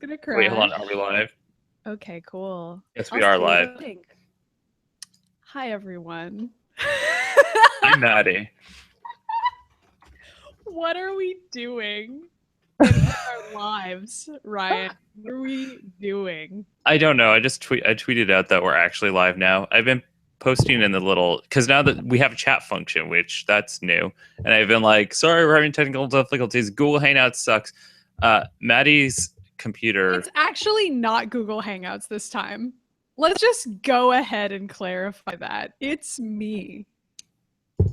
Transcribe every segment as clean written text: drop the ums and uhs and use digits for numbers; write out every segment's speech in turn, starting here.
gonna crash. Wait, hold on. Are we live? Okay, cool. Yes, we are live. Hi, everyone. I'm Maddy. What are we doing with our lives, Ryan? What are we doing? I don't know. I tweeted out that we're actually live now. I've been posting in the little because now that we have a chat function, which that's new, and I've been like, sorry, we're having technical difficulties. Google Hangouts sucks. Maddy's computer. It's actually not Google Hangouts this time. Let's just go ahead and clarify that. It's me.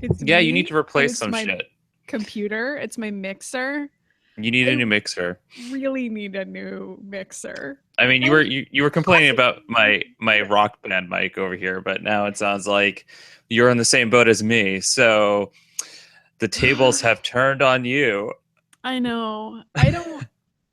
It's Yeah, me, you need to replace some my shit. Computer. It's my mixer. You need a new mixer. Really need a new mixer. I mean, you were complaining about my rock band mic over here, but now it sounds like you're in the same boat as me. So the tables have turned on you. I know.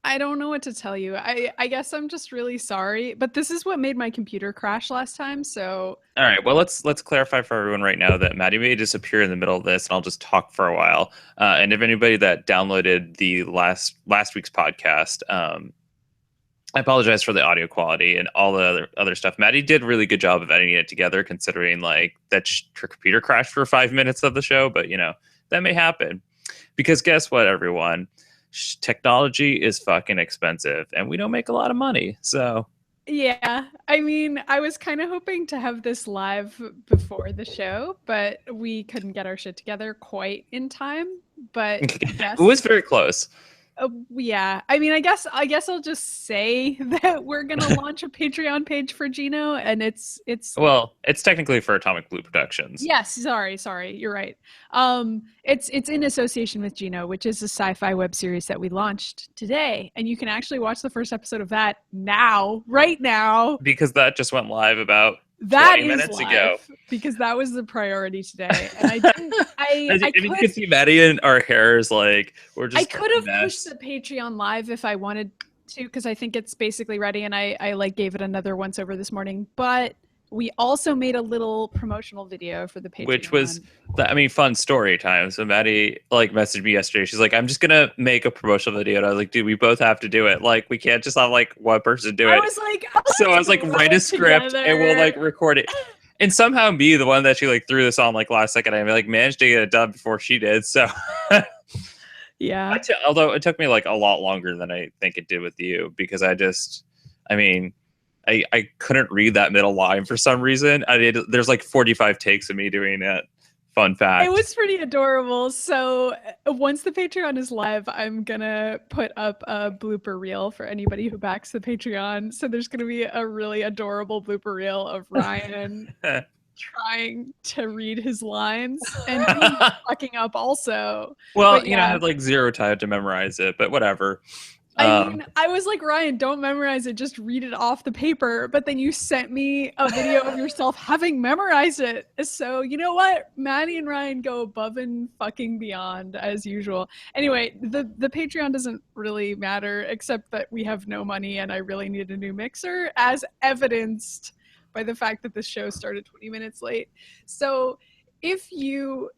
I don't know what to tell you. I guess I'm just really sorry, but this is what made my computer crash last time, so All right, well, let's clarify for everyone right now that Maddy may disappear in the middle of this, and I'll just talk for a while. And if anybody that downloaded the last week's podcast, I apologize for the audio quality and all the other stuff. Maddy did a really good job of editing it together, considering like that her computer crashed for 5 minutes of the show. But that may happen because guess what, everyone? Technology is fucking expensive, and we don't make a lot of money. So yeah, I mean, I was kind of hoping to have this live before the show, but we couldn't get our shit together quite in time. But it was very close. Yeah, I mean, I guess I'll just say that we're gonna launch a Patreon page for GENO, and it's technically for Atomic Blue Productions. Yes, sorry, you're right. It's in association with GENO, which is a sci-fi web series that we launched today, and you can actually watch the first episode of that right now, because that just went live about 20 minutes ago. Because that was the priority today, and I didn't. You could see Maddy and our hairs like we're just. I could have pushed the Patreon live if I wanted to, because I think it's basically ready, and I like gave it another once over this morning. But we also made a little promotional video for the Patreon, which was fun story time. So Maddy like messaged me yesterday. She's like, I'm just gonna make a promotional video, and I was like, dude, we both have to do it. Like, we can't just have like one person do it. I was like, write a script and we'll like record it. And somehow me, the one that she like threw this on like last second, I like managed to get it done before she did. So yeah. Although it took me like a lot longer than I think it did with you, because I couldn't read that middle line for some reason. There's like 45 takes of me doing it. Fun fact. It was pretty adorable. So once the Patreon is live, I'm gonna put up a blooper reel for anybody who backs the Patreon. So there's gonna be a really adorable blooper reel of Ryan trying to read his lines and me fucking up also. Well, I had like zero time to memorize it, but whatever. I mean, I was like, Ryan, don't memorize it, just read it off the paper. But then you sent me a video of yourself having memorized it. So you know what? Maddy and Ryan go above and fucking beyond as usual. Anyway, the Patreon doesn't really matter, except that we have no money and I really need a new mixer, as evidenced by the fact that this show started 20 minutes late. So if you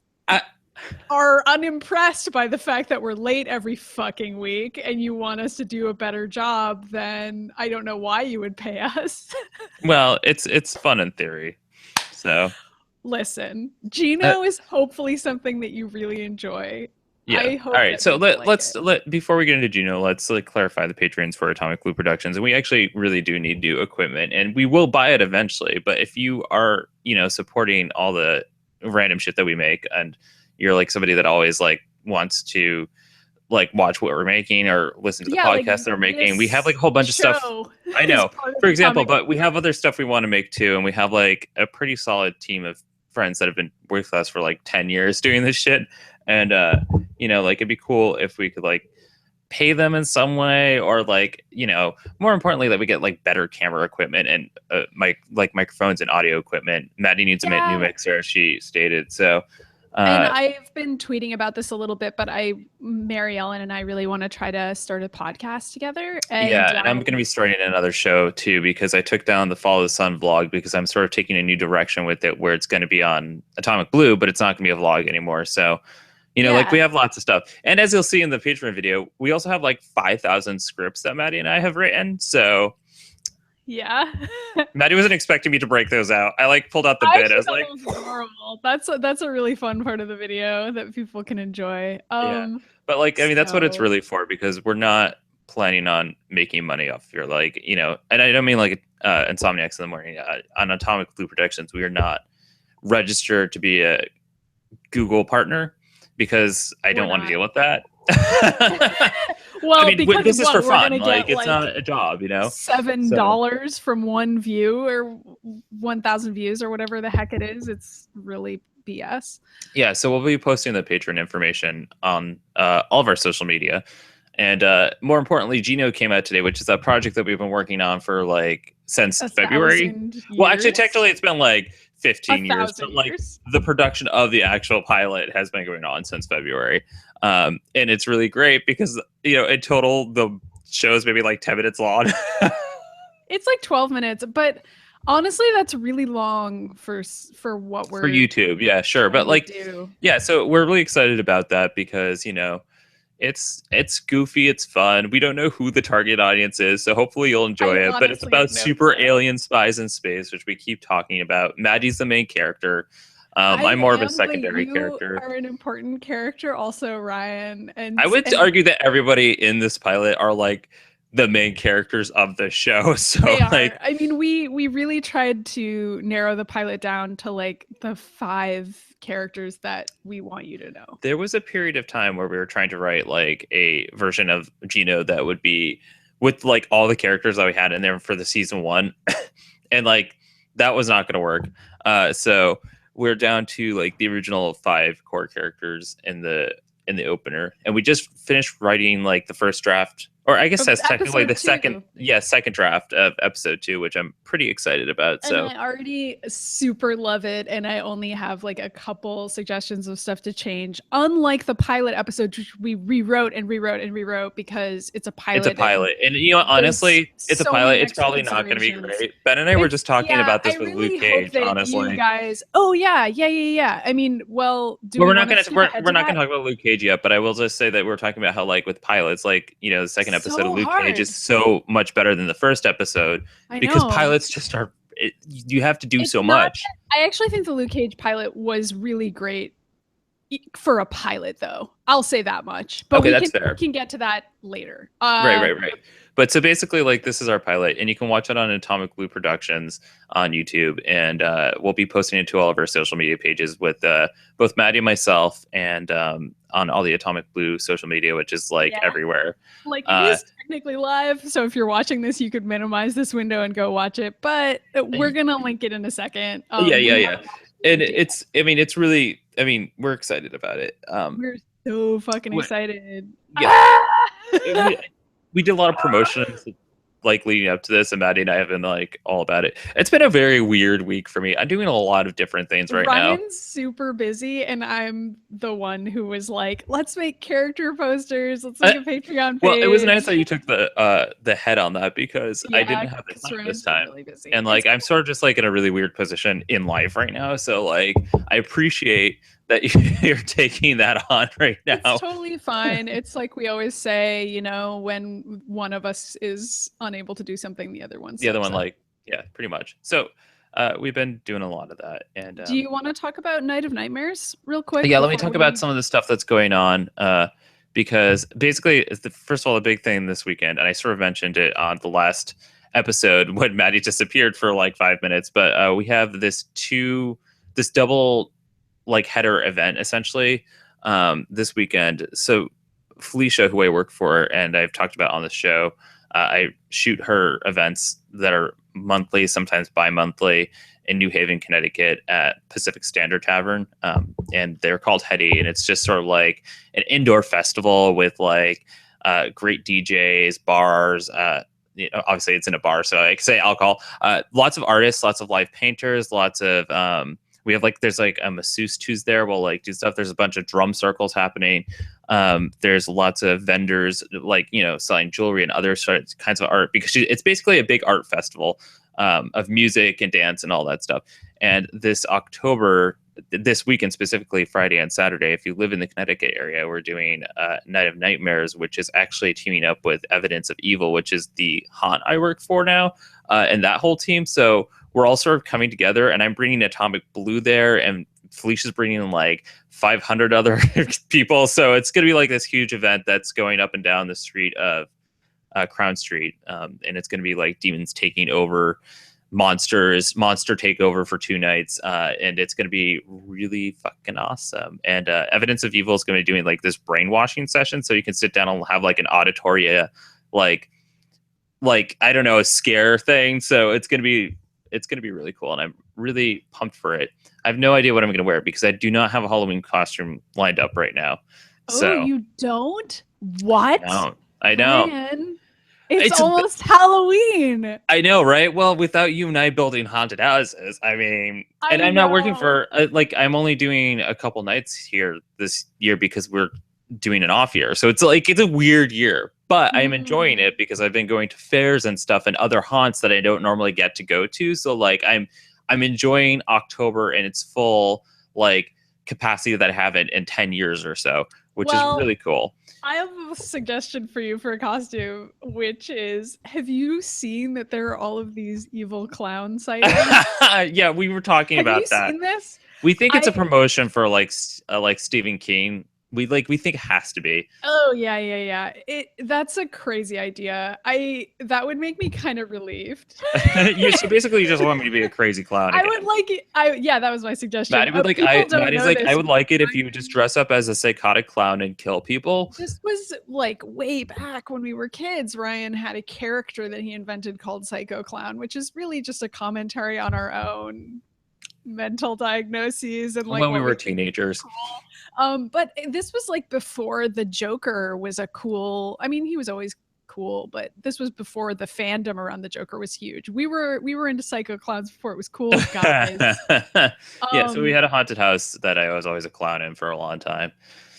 are unimpressed by the fact that we're late every fucking week and you want us to do a better job, then I don't know why you would pay us. Well, it's fun in theory. So listen, GENO is hopefully something that you really enjoy. Yeah. All right. So let's before we get into GENO, let's clarify the patrons for Atomic Blue Productions, and we actually really do need new equipment, and we will buy it eventually. But if you are supporting all the random shit that we make, and you're like somebody that always like wants to like watch what we're making or listen to the podcast that we're making, we have like a whole bunch of stuff. I know, for example, but we have other stuff we want to make too, and we have like a pretty solid team of friends that have been with us for like 10 years doing this shit, and like it'd be cool if we could like pay them in some way, or like more importantly that we get like better camera equipment and microphones and audio equipment. Maddy needs a new mixer, she stated. So and I've been tweeting about this a little bit, but Mary Ellen and I really want to try to start a podcast together. And I'm going to be starting another show too, because I took down the Follow the Sun vlog because I'm sort of taking a new direction with it, where it's going to be on Atomic Blue, but it's not going to be a vlog anymore. So You know, like we have lots of stuff. And as you'll see in the Patreon video, we also have like 5,000 scripts that Maddy and I have written. So yeah. Maddy wasn't expecting me to break those out. I like pulled out the bit. I was like, horrible. That's a really fun part of the video that people can enjoy. Yeah. But like, I mean, that's what it's really for, because we're not planning on making money off your, like, you know, and I don't mean like Insomniacs in the morning. On Atomic Blue Productions, we are not registered to be a Google partner, because I don't want to deal with that. Well, I mean, this is for fun. Like, it's not a job, you know. $7 from one view or 1,000 views or whatever the heck it is. It's really BS. Yeah, so we'll be posting the Patreon information on all of our social media. And more importantly, GENO came out today, which is a project that we've been working on for like since February. Well, actually, technically, it's been like 15 years, but like the production of the actual pilot has been going on since February. And it's really great because, you know, in total, the show is maybe like 10 minutes long. It's like 12 minutes, but honestly, that's really long for what we're for YouTube. Yeah, sure. But like, yeah, so we're really excited about that because, you know, it's goofy, it's fun. We don't know who the target audience is, so hopefully you'll enjoy it. But it's about super alien spies in space, which we keep talking about. Maddy's the main character. I'm more of a secondary character. You are an important character also, Ryan. And I would argue that everybody in this pilot are like the main characters of the show. So like, I mean, we really tried to narrow the pilot down to like the 5 characters that we want you to know. There was a period of time where we were trying to write like a version of GENO that would be with like all the characters that we had in there for the season 1. And like, that was not going to work. So we're down to like the original 5 core characters in the opener. And we just finished writing like the first draft, or I guess that's technically the second draft of episode 2, which I'm pretty excited about. So I already super love it, and I only have like a couple suggestions of stuff to change. Unlike the pilot episode, which we rewrote because it's a pilot. It's a pilot, and you know, honestly, it's a pilot. It's probably not going to be great. Ben and I were just talking about this with Luke Cage. Honestly, you guys. Oh yeah. I mean, well, we're not going to talk about Luke Cage yet, but I will just say that we're talking about how like with pilots, like, you know, the second episode of Luke Cage is so much better than the first episode because pilots just are. You have to do so much. I actually think the Luke Cage pilot was really great for a pilot, though. I'll say that much. But okay, that's fair. We can get to that later. Right. But so basically, like, this is our pilot, and you can watch it on Atomic Blue Productions on YouTube, and we'll be posting it to all of our social media pages with both Maddy and myself, and on all the Atomic Blue social media, which is like everywhere. Like, it is technically live, so if you're watching this, you could minimize this window and go watch it. But we're gonna link it in a second. Yeah. And it's really, we're excited about it. We're so fucking excited. Yeah. We did a lot of promotions like leading up to this, and Maddy and I have been like all about it. It's been a very weird week for me. I'm doing a lot of different things now. Ryan's super busy, and I'm the one who was like, let's make character posters. Let's make a Patreon page. Well, it was nice that you took the head on that because I didn't have the time this time. Really busy. And like, I'm sort of just like in a really weird position in life right now. So like, I appreciate that you're taking that on right now. It's totally fine. It's like we always say, you know, when one of us is unable to do something, the other one like, yeah, pretty much. So we've been doing a lot of that. And do you want to talk about Night of Nightmares real quick? Yeah, let me talk about some of the stuff that's going on. Because basically, first of all, the big thing this weekend, and I sort of mentioned it on the last episode when Maddy disappeared for like 5 minutes, but we have this double like header event essentially this weekend. So Felicia, who I work for and I've talked about on the show, I shoot her events that are monthly, sometimes bi-monthly, in New Haven, Connecticut at Pacific Standard Tavern, and they're called Heady, and it's just sort of like an indoor festival with like great DJs, bars. Obviously it's in a bar, so I can say alcohol. Lots of artists, lots of live painters, lots of we have like, there's like a masseuse who's there. We'll like do stuff. There's a bunch of drum circles happening. There's lots of vendors like, you know, selling jewelry and other kinds of art, because it's basically a big art festival of music and dance and all that stuff. And this October, this weekend, specifically Friday and Saturday, if you live in the Connecticut area, we're doing Night of Nightmares, which is actually teaming up with Evidence of Evil, which is the haunt I work for now, and that whole team. So we're all sort of coming together, and I'm bringing Atomic Blue there, and Felicia's bringing in like 500 other people. So it's going to be like this huge event that's going up and down the street of Crown Street, and it's going to be like demons taking over, monster takeover for 2 nights, and it's going to be really fucking awesome. And Evidence of Evil is going to be doing like this brainwashing session, so you can sit down and have like an auditoria, like I don't know, a scare thing. So it's going to be really cool, and I'm really pumped for it. I have no idea what I'm going to wear because I do not have a Halloween costume lined up right now. Oh, you don't? What? I know. Man. It's almost Halloween. I know, right? Well, without you and I building haunted houses, I mean, and I'm not working for, I'm only doing a couple nights here this year because we're doing an off year. So it's like, it's a weird year, but I am enjoying it because I've been going to fairs and stuff and other haunts that I don't normally get to go to. So like, I'm enjoying October in its full like capacity that I have it in 10 years or so, which is really cool. I have a suggestion for you for a costume, which is, have you seen that there are all of these evil clown sightings? Yeah, we were talking about that. Have you seen this? We think it's a promotion for like Stephen King. We think it has to be. Oh yeah. That's a crazy idea. That would make me kind of relieved. So basically, you just want me to be a crazy clown. I would like it. Yeah, that was my suggestion. Maddie would Maddie's like, I would like it if you would just dress up as a psychotic clown and kill people. This was like way back when we were kids. Ryan had a character that he invented called Psycho Clown, which is really just a commentary on our own mental diagnoses and like when we were teenagers. But this was like before the Joker was a cool. I mean, he was always cool, but this was before the fandom around the Joker was huge. We were into Psycho Clowns before it was cool, guys. Yeah, so we had a haunted house that I was always a clown in for a long time.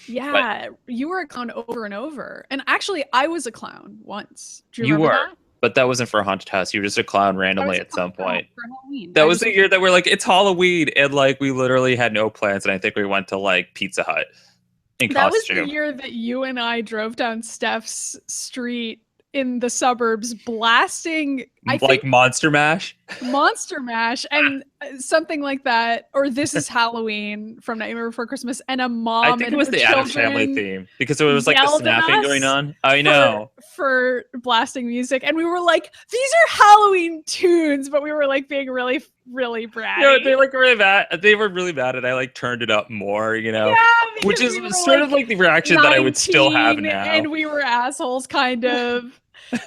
Yeah, you were a clown over and over. And actually, I was a clown once. Do you remember that? But that wasn't for a haunted house. You were just a clown randomly at some point. For Halloween. That was the year that we're like, it's Halloween. And like, we literally had no plans. And I think we went to like Pizza Hut in costume. That was the year that you and I drove down Steph's street in the suburbs blasting Monster Mash and something like that, or This Is Halloween from Nightmare Before Christmas, and a mom. I think it was the Addams Family theme because there was like the snapping going on. I know for blasting music, and we were like, these are Halloween tunes, but we were like being really, really bratty. No, they like really bad. They were really bad, and I like turned it up more, which is sort of like the reaction that I would still have now. And we were assholes, kind of.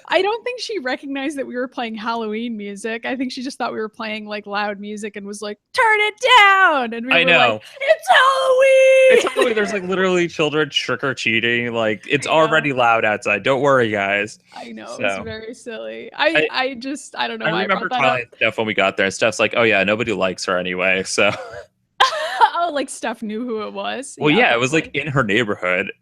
I don't think she recognized that we were playing Halloween music. I think she just thought we were playing like loud music and was like, turn it down. And we were like, it's Halloween. It's Halloween. There's like literally children trick-or-treating. Like it's already loud outside. Don't worry, guys. I know. It's very silly. I don't know why I remember calling Steph when we got there. Steph's like, oh yeah, nobody likes her anyway. So oh, like Steph knew who it was. Well, yeah, it was like in her neighborhood.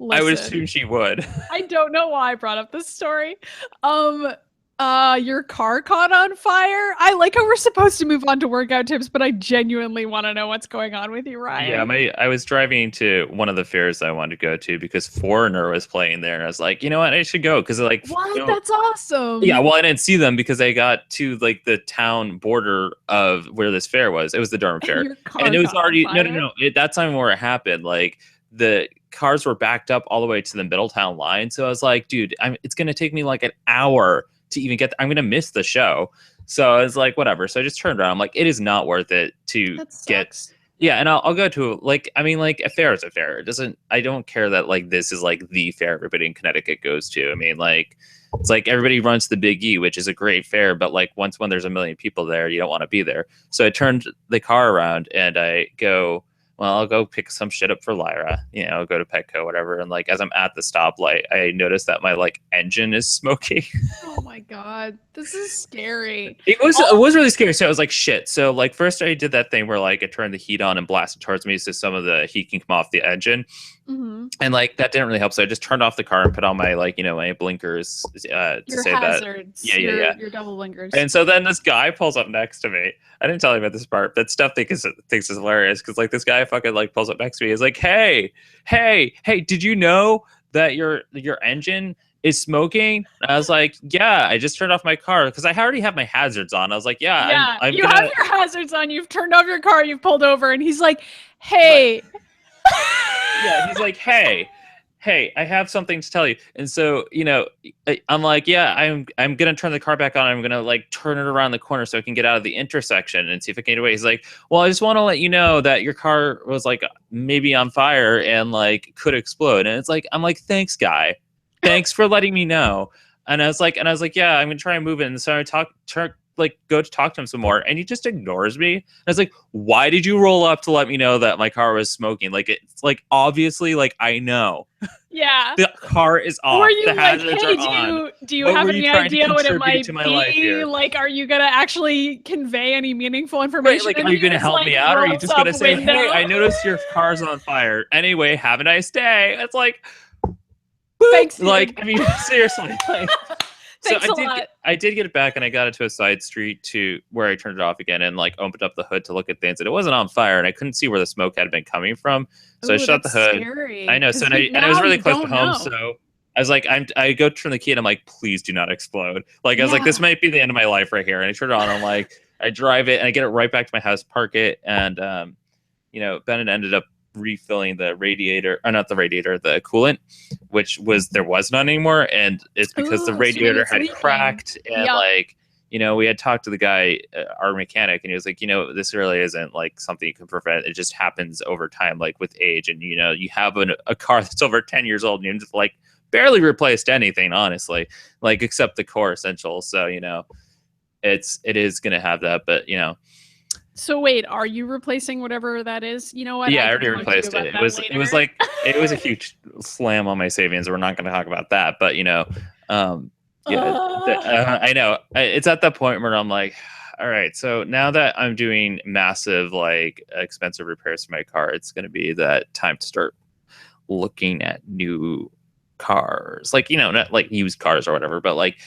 Listen, I would assume she would. I don't know why I brought up this story. Your car caught on fire. I like how we're supposed to move on to workout tips, but I genuinely want to know what's going on with you, Ryan. Yeah, I was driving to one of the fairs I wanted to go to because Foreigner was playing there, and I was like, you know what, I should go because like, what? That's awesome. Yeah, well, I didn't see them because I got to like the town border of where this fair was. It was the Durham Fair, and it was already no. That time where it happened, like the cars were backed up all the way to the Middletown line. So I was like, dude, it's going to take me like an hour to even get I'm going to miss the show. So I was like, whatever. So I just turned around. I'm like, it is not worth it to get. Yeah. And I'll go to a fair is a fair. I don't care that like this is like the fair everybody in Connecticut goes to. I mean, like, it's like everybody runs the Big E, which is a great fair. But like when there's a million people there, you don't want to be there. So I turned the car around and I go, well, I'll go pick some shit up for Lyra, I'll go to Petco, whatever. And like, as I'm at the stoplight, I noticed that my like engine is smoking. Oh my God. This is scary. It was really scary. So I was like, shit. So like, first I did that thing where like I turned the heat on and blasted towards me so some of the heat can come off the engine. And like that didn't really help, so I just turned off the car and put on my like my blinkers to your say hazards. that Your double blinkers. And so then this guy pulls up next to me. I didn't tell you about this part, but Steph thinks is hilarious because like this guy fucking like pulls up next to me. He's like, hey, did you know that your engine is smoking? And I was like, yeah, I just turned off my car because I already have my hazards on. I was like, yeah, I'm you gonna... have your hazards on. You've turned off your car. You've pulled over, and he's like, hey. Yeah, he's like, hey, I have something to tell you. And so, I'm like, yeah, I'm gonna turn the car back on. I'm gonna like turn it around the corner so I can get out of the intersection and see if I can get away. He's like, well, I just want to let you know that your car was like maybe on fire and like could explode. And it's like, I'm like, thanks, guy. Thanks for letting me know. And I was like, yeah, I'm gonna try and move it. And so I go to talk to him some more, and he just ignores me. And I was like, why did you roll up to let me know that my car was smoking? Like, it's like obviously like I know. Yeah. The car is off. Were you the like, hazards hey, are do you have any idea what it might to my be? life here? Like, are you gonna actually convey any meaningful information? Right, like, are you gonna help me out, or are you just gonna say, hey, I noticed your car's on fire. Anyway, have a nice day. It's like, thanks. Like, I mean, seriously. Like, Thanks so a lot. I did get it back, and I got it to a side street to where I turned it off again and like opened up the hood to look at things, and it wasn't on fire, and I couldn't see where the smoke had been coming from. So I shut the hood. Scary. I know. So and I was really close to home, so I was like, I go turn the key, and I'm like, please do not explode. Like I was like, this might be the end of my life right here. And I turn it on. I'm like, I drive it, and I get it right back to my house, park it, and Bennett ended up refilling the radiator, or not the radiator, the coolant, which there was none anymore, and it's because the radiator had cracked, and like we had talked to the guy, our mechanic, and he was like, this really isn't like something you can prevent. It just happens over time, like with age, and you have a car that's over 10 years old, and you just like barely replaced anything, honestly, like except the core essentials. So it is gonna have that, but So wait, are you replacing whatever that is? You know what? Yeah, I already replaced it. It was a huge slam on my savings. We're not going to talk about that, but I know it's at that point where I'm like, all right, so now that I'm doing massive, like expensive repairs to my car, it's going to be that time to start looking at new cars, like not like used cars or whatever, but like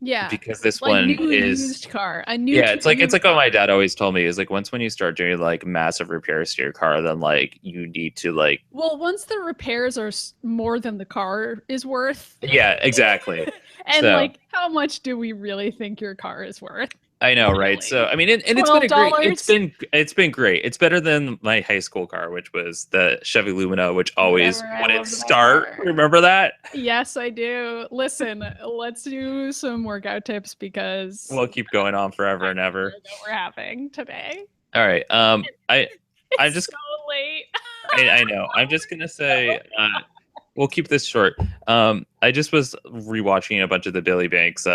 yeah, because this like one is used car. It's like what my dad always told me is like when you start doing like massive repairs to your car, then like you need to like. Well, once the repairs are more than the car is worth. Yeah, exactly. And like, how much do we really think your car is worth? I know, right? So I mean, and it's been it's been great. It's better than my high school car, which was the Chevy Lumina, which always wouldn't start. Remember that? Yes, I do. Listen, let's do some workout tips because we'll keep going on forever and ever. That we're having today. All right. I'm just so late. I know. I'm just gonna say. We'll keep this short. I just was rewatching a bunch of the Billy Banks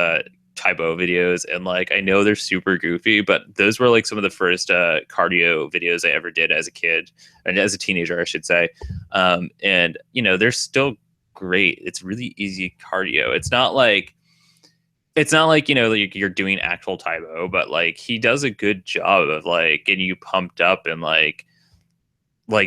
Tae-Bo videos, and like I know they're super goofy, but those were like some of the first cardio videos I ever did as a kid, and as a teenager, I should say. And they're still great. It's really easy cardio. It's not like you're doing actual Tae-Bo, but like he does a good job of like getting you pumped up and like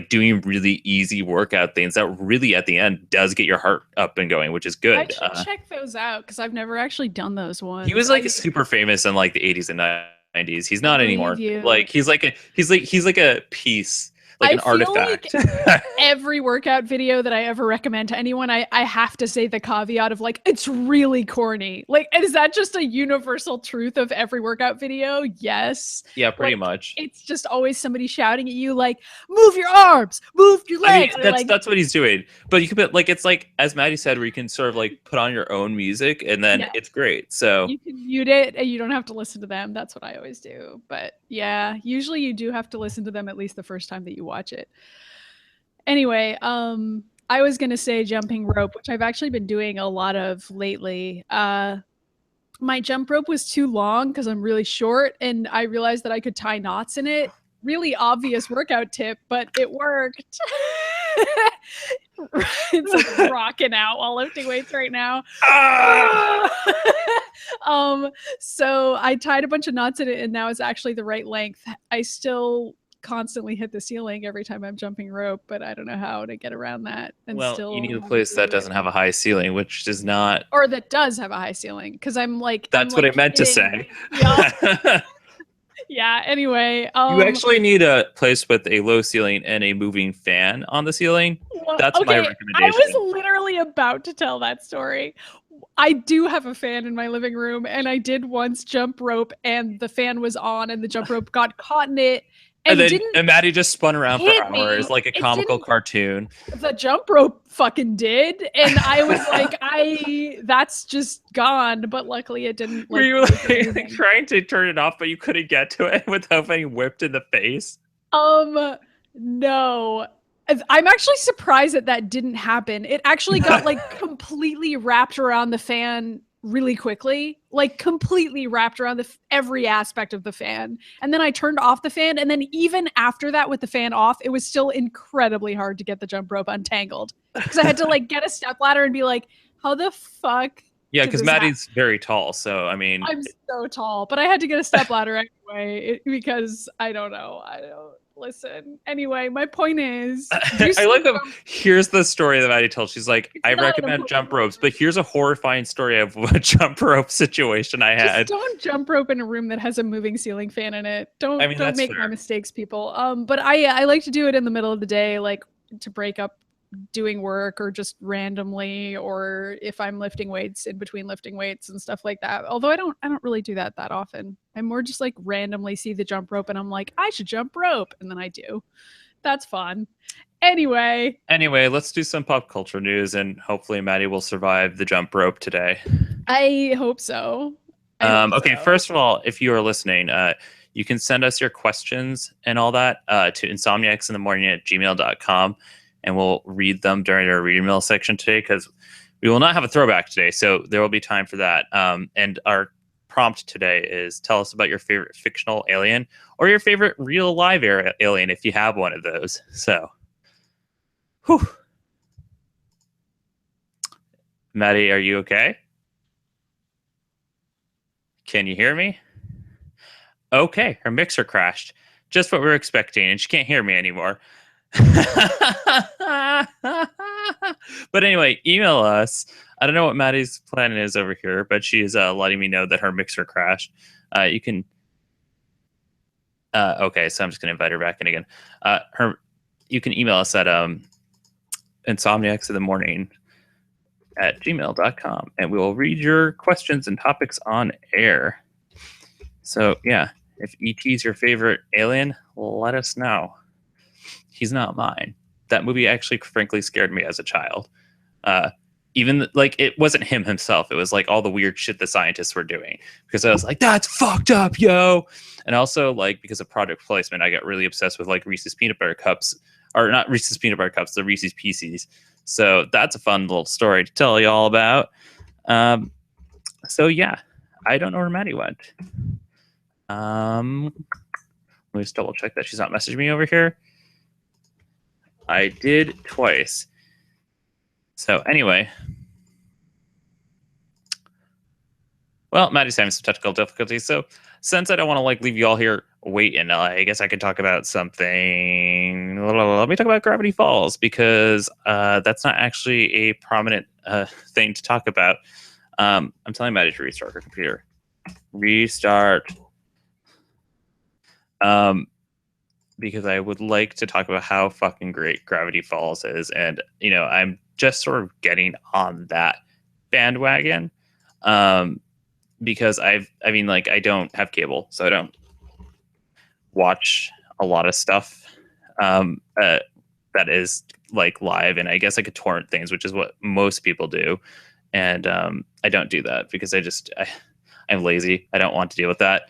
doing really easy workout things that really at the end does get your heart up and going, which is good. I should check those out because I've never actually done those ones. He was like super famous in like the 80s and 90s. He's not anymore. Like he's like a piece. Like an artifact. Like every workout video that I ever recommend to anyone, I have to say the caveat of like, it's really corny. Like, is that just a universal truth of every workout video? Yes. Yeah, pretty much. It's just always somebody shouting at you like, move your arms, move your legs. I mean, that's what he's doing. But you can put like, it's like, as Maddy said, where you can sort of like put on your own music and then it's great. So you can mute it and you don't have to listen to them. That's what I always do. But yeah, usually you do have to listen to them at least the first time that you watch it. Anyway, I was gonna say jumping rope, which I've actually been doing a lot of lately. My jump rope was too long because I'm really short, and I realized that I could tie knots in it. Really obvious workout tip, but it worked. It's like rocking out while lifting weights right now. So I tied a bunch of knots in it, and now it's actually the right length. I still constantly hit the ceiling every time I'm jumping rope, but I don't know how to get around that. And Well, still you need a place that doesn't have a high ceiling, which does not. Or that does have a high ceiling, because I'm like. That's what I meant to say. Yeah. Yeah. Anyway, you actually need a place with a low ceiling and a moving fan on the ceiling. That's my recommendation. I was literally about to tell that story. I do have a fan in my living room, and I did once jump rope, and the fan was on, and the jump rope got caught in it. And Maddy just spun around for hours like a comical cartoon. The jump rope fucking did. And I was like, that's just gone. But luckily it didn't. Were you like trying to turn it off, but you couldn't get to it without getting whipped in the face? No. I'm actually surprised that didn't happen. It actually got like completely wrapped around the fan really quickly, like completely wrapped around every aspect of the fan. And then I turned off the fan. And then even after that, with the fan off, it was still incredibly hard to get the jump rope untangled, because I had to like get a stepladder and be like, how the fuck? Yeah, because Maddy's very tall. So, I mean, I'm so tall, but I had to get a stepladder anyway because I don't know. Listen. Anyway, my point is, I like them. Here's the story that Maddy told. She's like, I recommend jump ropes, but here's a horrifying story of a jump rope situation I had. Just don't jump rope in a room that has a moving ceiling fan in it. Don't make my mistakes, people. But I like to do it in the middle of the day, like to break up doing work, or just randomly, or if I'm lifting weights in between lifting weights and stuff like that. Although I don't really do that often. I more just like randomly see the jump rope and I'm like, I should jump rope, and then I do. That's fun. Anyway, let's do some pop culture news, and hopefully Maddy will survive the jump rope today. I hope so. Okay, first of all, if you are listening, you can send us your questions and all that to insomniacsinthemorning@gmail.com. And we'll read them during our reading mail section today, because we will not have a throwback today. So there will be time for that. And our prompt today is, tell us about your favorite fictional alien or your favorite real live alien, if you have one of those. So, whew. Maddy, are you okay? Can you hear me? Okay, her mixer crashed. Just what we were expecting, and she can't hear me anymore. But anyway, email us. I don't know what Maddy's plan is over here, but she is letting me know that her mixer crashed. You can okay, so I'm just gonna invite her back in again. You can email us at insomniacsinthemorning@gmail.com, and we will read your questions and topics on air. So yeah, if ET's your favorite alien, let us know. He's not mine. That movie actually, frankly, scared me as a child. Even like, it wasn't him himself. It was like all the weird shit the scientists were doing, because I was like, that's fucked up, yo. And also, like, because of product placement, I got really obsessed with like Reese's peanut butter cups, or not Reese's peanut butter cups, the Reese's Pieces. So that's a fun little story to tell you all about. So yeah, I don't know where Maddy went. Let me just double check that she's not messaging me over here. I did twice. So anyway. Well, Maddy's having some technical difficulties. So since I don't want to like leave you all here waiting, I guess I could talk about something. Let me talk about Gravity Falls, because that's not actually a prominent thing to talk about. I'm telling Maddy to restart her computer. Restart. Because I would like to talk about how fucking great Gravity Falls is. And, you know, I'm just sort of getting on that bandwagon. Because I don't have cable, so I don't watch a lot of stuff that is like live. And I guess I could torrent things, which is what most people do. And I don't do that because I'm lazy. I don't want to deal with that.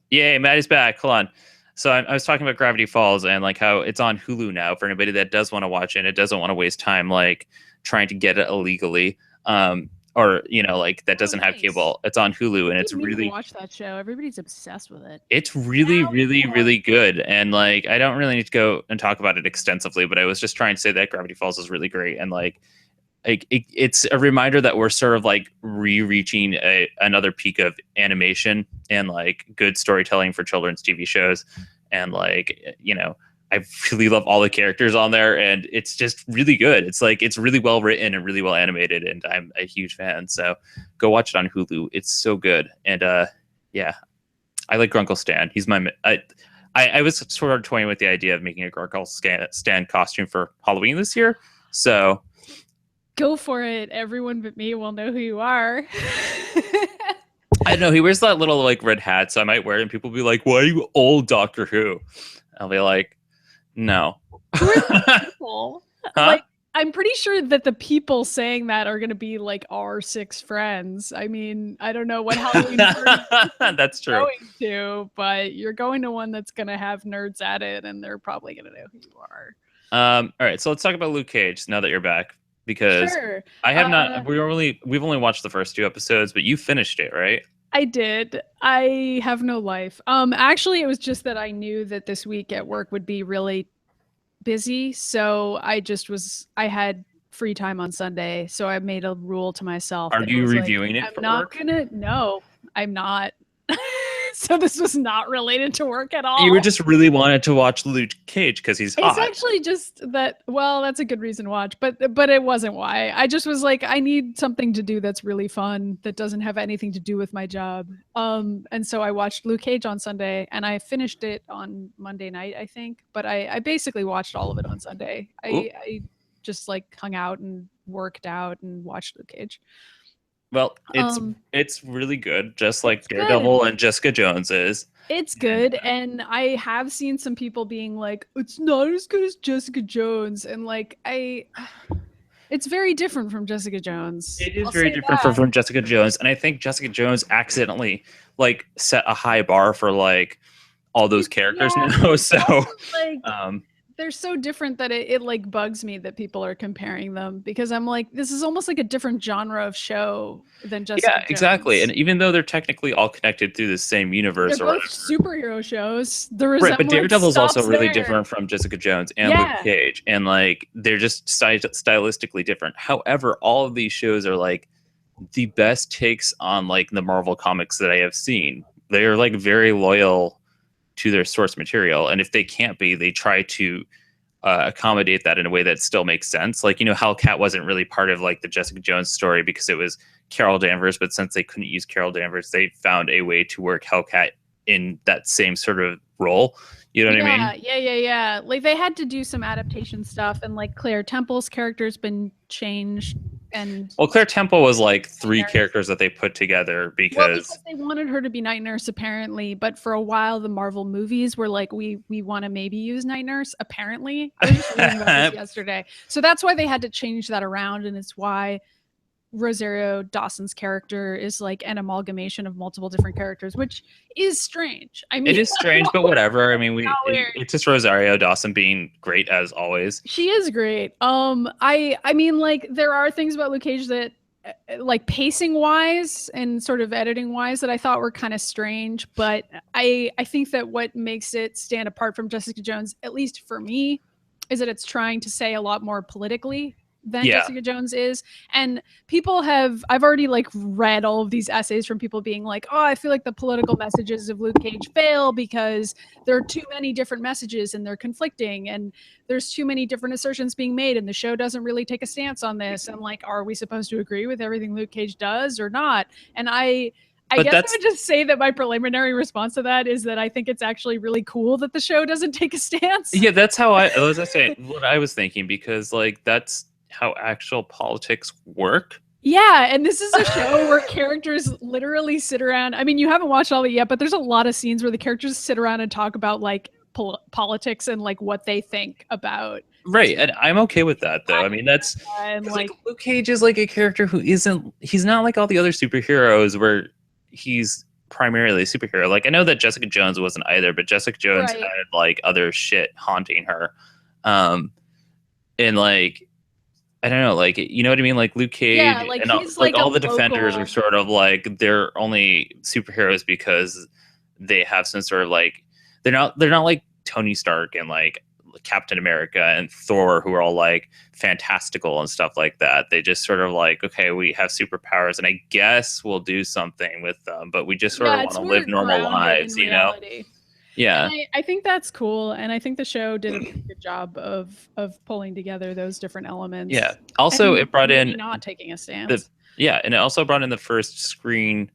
Yay, Maddy's back. Hold on. So I was talking about Gravity Falls and like how it's on Hulu now for anybody that does want to watch it and it doesn't want to waste time like trying to get it illegally, or you know, like that doesn't have cable. It's on Hulu and it's really watch that show. Everybody's obsessed with it. It's really, really good. And like I don't really need to go and talk about it extensively, but I was just trying to say that Gravity Falls is really great, and like it's a reminder that we're sort of like reaching another peak of animation and like good storytelling for children's TV shows. and like, you know, I really love all the characters on there, and it's just really good. It's like, it's really well written and really well animated, and I'm a huge fan. So go watch it on Hulu. It's so good. And yeah, I like Grunkle Stan. He's my I was sort of toying with the idea of making a Grunkle Stan costume for Halloween this year. So go for it. Everyone but me will know who you are. I know he wears that little like red hat, so I might wear it and people will be like, "Why are you old Doctor Who?" I'll be like, "No." Who are the people? Huh? Like, I'm pretty sure that the people saying that are going to be like our 6 friends. I mean, I don't know what Halloween that's true. Going to, but you're going to one that's going to have nerds at it, and they're probably going to know who you are. All right, so let's talk about Luke Cage now that you're back, because sure. I have not. We've only watched the first 2 episodes, but you finished it, right? I did. I have no life. Actually, it was just that I knew that this week at work would be really busy, so I had free time on Sunday, so I made a rule to myself. Are you reviewing it? I'm not gonna. No, I'm not. So this was not related to work at all. You were just really wanted to watch Luke Cage because he's hot. It's actually just that. Well, that's a good reason to watch, but it wasn't why. I just was like, I need something to do that's really fun that doesn't have anything to do with my job. And so I watched Luke Cage on Sunday, and I finished it on Monday night, I think. But I basically watched all of it on Sunday. I just like hung out and worked out and watched Luke Cage. Well, it's really good, just like Daredevil and Jessica Jones is. It's good, and I have seen some people being like, it's not as good as Jessica Jones, and like it's very different from Jessica Jones. It is very different from Jessica Jones, and I think Jessica Jones accidentally like set a high bar for like all those characters now. So like, they're so different that it like bugs me that people are comparing them, because I'm like, this is almost like a different genre of show than Jessica Jones. Exactly. And even though they're technically all connected through the same universe, they're both superhero shows. Right, but Daredevil is also really different from Jessica Jones and Luke Cage, and like they're just stylistically different. However, all of these shows are like the best takes on like the Marvel comics that I have seen. They are like very loyal to their source material, and if they can't be, they try to accommodate that in a way that still makes sense. Like, you know, Hellcat wasn't really part of like the Jessica Jones story because it was Carol Danvers, but since they couldn't use Carol Danvers, they found a way to work Hellcat in that same sort of role. You know what I mean? Yeah. Like they had to do some adaptation stuff, and like Claire Temple's character's been changed. And Claire Temple was like 3 characters that they put together because they wanted her to be Night Nurse apparently, but for a while the Marvel movies were like, we want to maybe use Night Nurse apparently. I was just reading about this yesterday, so that's why they had to change that around, and it's why Rosario Dawson's character is like an amalgamation of multiple different characters, which is strange. I mean, it is strange, but whatever. I mean, it's just Rosario Dawson being great as always. She is great. I mean, like there are things about Luke Cage that, like pacing wise and sort of editing wise, that I thought were kind of strange, but I think that what makes it stand apart from Jessica Jones, at least for me, is that it's trying to say a lot more politically than Jessica Jones is. And I've already like read all of these essays from people being like, oh, I feel like the political messages of Luke Cage fail because there are too many different messages and they're conflicting, and there's too many different assertions being made, and the show doesn't really take a stance on this. And like, are we supposed to agree with everything Luke Cage does or not? And I guess I would just say that my preliminary response to that is that I think it's actually really cool that the show doesn't take a stance. Yeah, that's how what I was thinking, because like that's how actual politics work. Yeah, and this is a show where characters literally sit around. I mean, you haven't watched all of it yet, but there's a lot of scenes where the characters sit around and talk about like politics and like what they think about. Right, and I'm okay with that though. I mean, that's like Luke Cage is like a character who he's not like all the other superheroes where he's primarily a superhero. Like I know that Jessica Jones wasn't either, but Jessica Jones had like other shit haunting her. And like I don't know, like, you know what I mean? Like Luke Cage and all the Defenders are sort of like, they're only superheroes because they have some sort of like, they're not like Tony Stark and like Captain America and Thor, who are all like fantastical and stuff like that. They just sort of like, okay, we have superpowers and I guess we'll do something with them, but we just sort of want to live normal lives, you know? Yeah. And I think that's cool, and I think the show did a pretty good job of pulling together those different elements. Yeah. Also, it brought in not taking a stance. And it also brought in the first screen,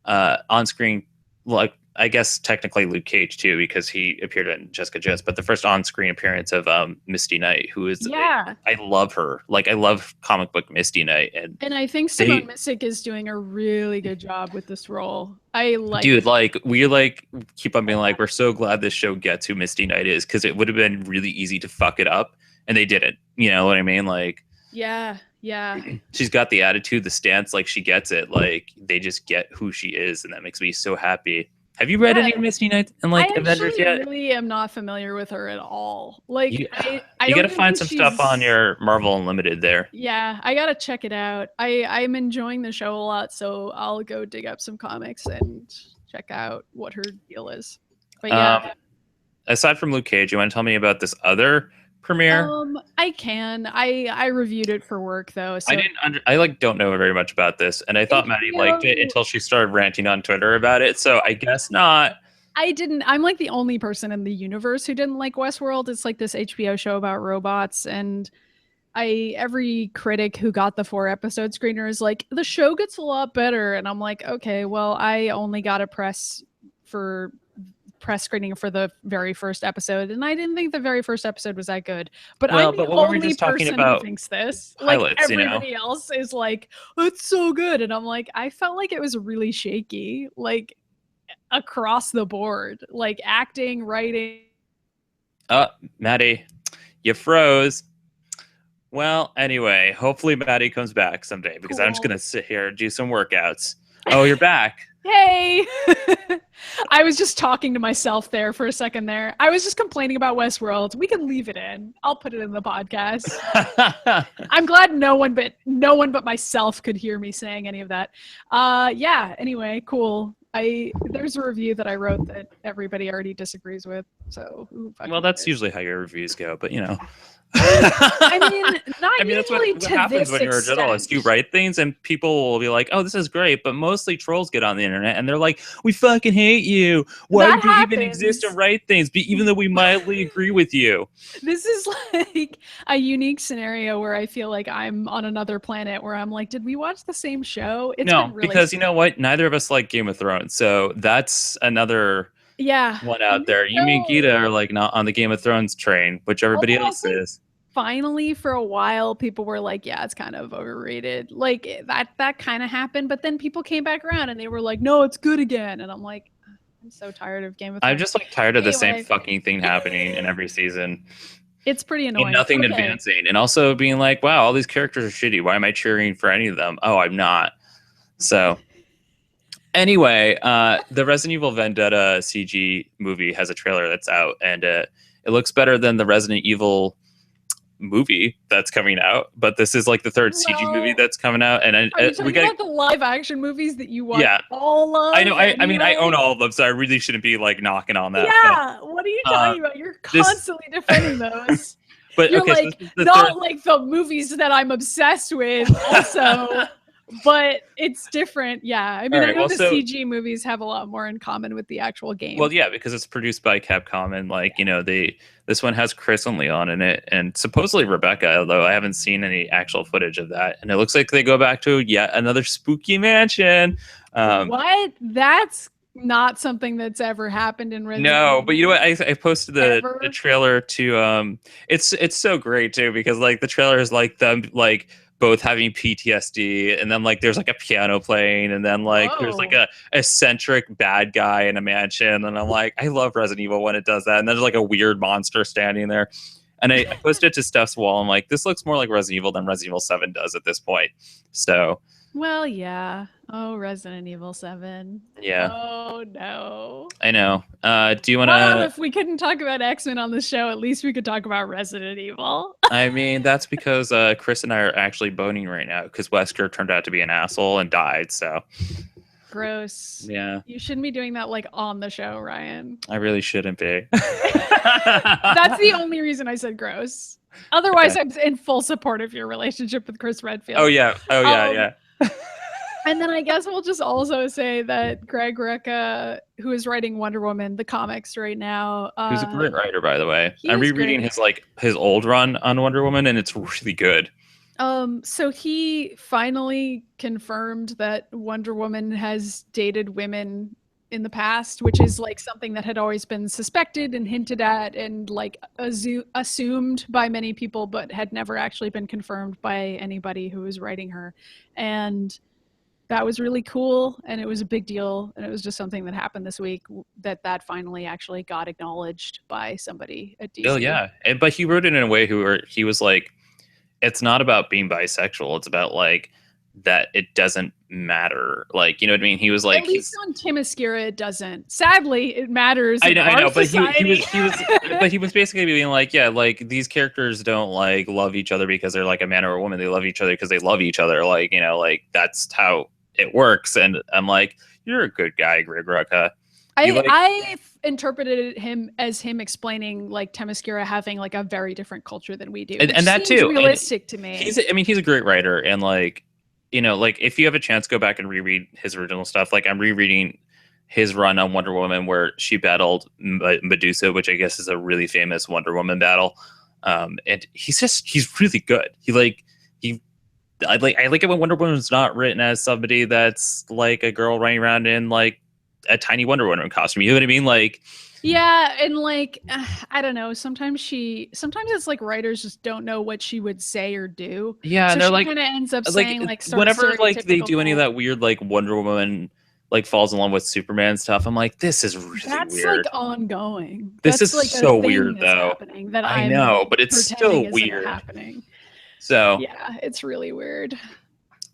on-screen, like I guess technically Luke Cage too, because he appeared in Jessica Jones, but the first on-screen appearance of Misty Knight, who is I love her. Like I love comic book Misty Knight, and I think Simone Missick is doing a really good job with this role. We keep on being like, we're so glad this show gets who Misty Knight is, because it would have been really easy to fuck it up, and they didn't. You know what I mean? Like, yeah. She's got the attitude, the stance, like she gets it. Like they just get who she is, and that makes me so happy. Have you read any of Misty Knight and Avengers yet? I really am not familiar with her at all. Like you got to find some stuff on your Marvel Unlimited there. Yeah, I gotta check it out. I'm enjoying the show a lot, so I'll go dig up some comics and check out what her deal is. But yeah. Aside from Luke Cage, you want to tell me about this other premiere? I can. I reviewed it for work though. So I don't know very much about this, and I thought Maddy liked it until she started ranting on Twitter about it. So I guess not. I didn't. I'm like the only person in the universe who didn't like Westworld. It's like this HBO show about robots, and every critic who got the 4-episode screener is like, the show gets a lot better, and I'm like, okay, well, I only got a press screening for the very first episode, and I didn't think the very first episode was that good. But I'm the only person who thinks this. Pilots, like everybody else is like, it's so good, and I'm like, I felt like it was really shaky, like across the board, like acting, writing. Maddy, you froze. Well, anyway, hopefully Maddy comes back someday, because I'm just gonna sit here and do some workouts. Oh, you're back. Hey. I was just talking to myself there for a second there. I was just complaining about Westworld. We can leave it in. I'll put it in the podcast. I'm glad no one but myself could hear me saying any of that. Yeah, anyway, cool. There's a review that I wrote that everybody already disagrees with. So well, that's usually how your reviews go, but you know. I mean, that's what happens when you're a journalist. You write things and people will be like, oh, this is great, but mostly trolls get on the internet and they're like, we fucking hate you. Why do you even exist to write things, even though we mildly agree with you? This is like a unique scenario where I feel like I'm on another planet, where I'm like, did we watch the same show? No, because you know what? Neither of us like Game of Thrones, so that's another one out there. You and Gita are like not on the Game of Thrones train, which everybody else is. Finally, for a while, people were like, yeah, it's kind of overrated. Like that kind of happened, but then people came back around and they were like, no, it's good again. And I'm like, I'm so tired of Game of Thrones. I'm just like tired of the same fucking thing happening in every season. It's pretty annoying. And nothing advancing. And also being like, wow, all these characters are shitty. Why am I cheering for any of them? Oh, I'm not. So anyway, the Resident Evil Vendetta CG movie has a trailer that's out, and it looks better than the Resident Evil movie that's coming out. But this is like the third CG movie that's coming out, and we got the live action movies that you watch. Yeah, all of. I know. I mean, I own all of them, so I really shouldn't be like knocking on that. Yeah, what are you talking about? You're constantly defending those. But you're like not like the movies that I'm obsessed with. Also. But it's different. Yeah. I mean, I know the CG movies have a lot more in common with the actual game. Well, yeah, because it's produced by Capcom, and like, you know, this one has Chris and Leon in it, and supposedly Rebecca, although I haven't seen any actual footage of that. And it looks like they go back to yet another spooky mansion. What? That's not something that's ever happened in Resident Evil. No, but you know what? I posted the trailer to it's so great too, because like the trailer is like them like both having PTSD, and then like there's like a piano playing, and then like there's like a eccentric bad guy in a mansion, and I'm like, I love Resident Evil when it does that. And there's like a weird monster standing there, and I posted it to Steph's wall. I'm like, this looks more like Resident Evil than Resident Evil 7 does at this point. So well, yeah. Oh, Resident Evil 7. Yeah. Oh no. I know. Do you want to? If we couldn't talk about X-Men on the show, at least we could talk about Resident Evil. I mean, that's because Chris and I are actually boning right now, because Wesker turned out to be an asshole and died. So gross. Yeah. You shouldn't be doing that like on the show, Ryan. I really shouldn't be. That's the only reason I said gross. Otherwise, I'm in full support of your relationship with Chris Redfield. Oh yeah. Yeah. And then I guess we'll just also say that Greg Rucka, who is writing Wonder Woman, the comics right now. Who's a great writer, by the way. He I'm is rereading great. his old run on Wonder Woman, and it's really good. So he finally confirmed that Wonder Woman has dated women in the past, which is like something that had always been suspected and hinted at and like assumed by many people, but had never actually been confirmed by anybody who was writing her. And that was really cool, and it was a big deal, and it was just something that happened this week that finally actually got acknowledged by somebody at DC. Oh yeah, but he wrote it in a way where he was like, it's not about being bisexual. It's about like that it doesn't matter. Like, you know what I mean? He was like, at least on Themyscira, it doesn't. Sadly, it matters. I know, but but he was basically being like, yeah, like these characters don't like love each other because they're like a man or a woman. They love each other because they love each other. Like, you know, like that's how it works. And I'm like, you're a good guy, Greg Rucka. I interpreted him as him explaining like Themyscira having like a very different culture than we do, and that too realistic to me. He's a great writer, and like, you know, like if you have a chance, go back and reread his original stuff. Like I'm rereading his run on Wonder Woman where she battled Medusa, which I guess is a really famous Wonder Woman battle. And he's really good. I like it when Wonder Woman's not written as somebody that's like a girl running around in like a tiny Wonder Woman costume. You know what I mean? Like, yeah, and like I don't know. Sometimes it's like writers just don't know what she would say or do. Yeah, so and they're she like, kind of ends up saying like whenever like they do any of that weird like Wonder Woman like falls in love with Superman stuff, I'm like, this is really that's weird. Like ongoing. This that's is like so weird though. That I know, but it's still weird. Happening. So yeah, it's really weird.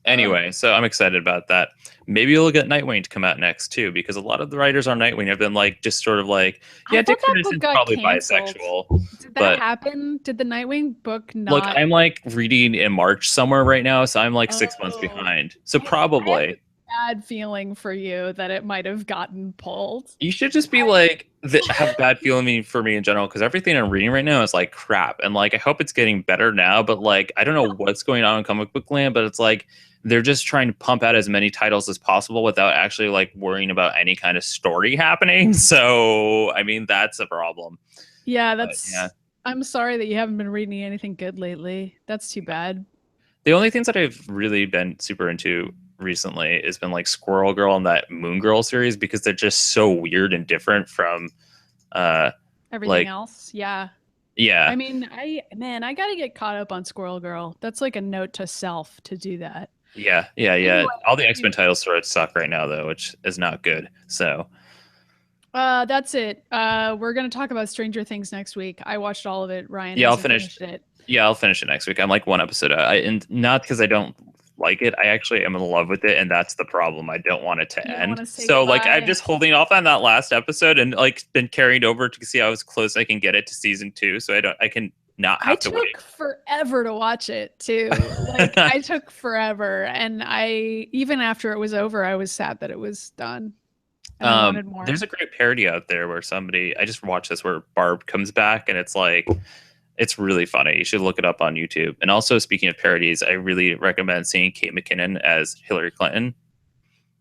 Anyway, so I'm excited about that. Maybe we'll get Nightwing to come out next too, because a lot of the writers on Nightwing have been like just sort of like, yeah, Dick Travison's probably canceled. bisexual. Did that happen? Did the Nightwing book not? Look, I'm like reading in March somewhere right now, so I'm like 6 months behind. So probably. I have a bad feeling for you that it might have gotten pulled. You should just be like have bad feeling for me in general, because everything I'm reading right now is like crap, and like I hope it's getting better now, but like I don't know what's going on in comic book land, but it's like they're just trying to pump out as many titles as possible without actually like worrying about any kind of story happening. So, I mean, that's a problem. Yeah, I'm sorry that you haven't been reading anything good lately. That's too bad. The only things that I've really been super into recently has been like Squirrel Girl and that Moon Girl series, because they're just so weird and different from everything else. Yeah. Yeah. I mean, I gotta get caught up on Squirrel Girl. That's like a note to self to do that. Yeah. Anyway, all the X-Men titles sort of suck right now, though, which is not good. So that's it. We're gonna talk about Stranger Things next week. I watched all of it. Ryan, yeah, I'll finish it. Yeah, I'll finish it next week. I'm like one episode out. And not because I don't like it. I actually am in love with it, and that's the problem. I don't want it to end. So goodbye. Like I'm just holding off on that last episode and like been carried over to see how close I can get it to season 2. So I can not have to wait. I took forever to watch it too. Like I took forever, and even after it was over, I was sad that it was done. I wanted more. There's a great parody out there where I just watched this where Barb comes back, and it's like, it's really funny. You should look it up on YouTube. And also, speaking of parodies, I really recommend seeing Kate McKinnon as Hillary Clinton.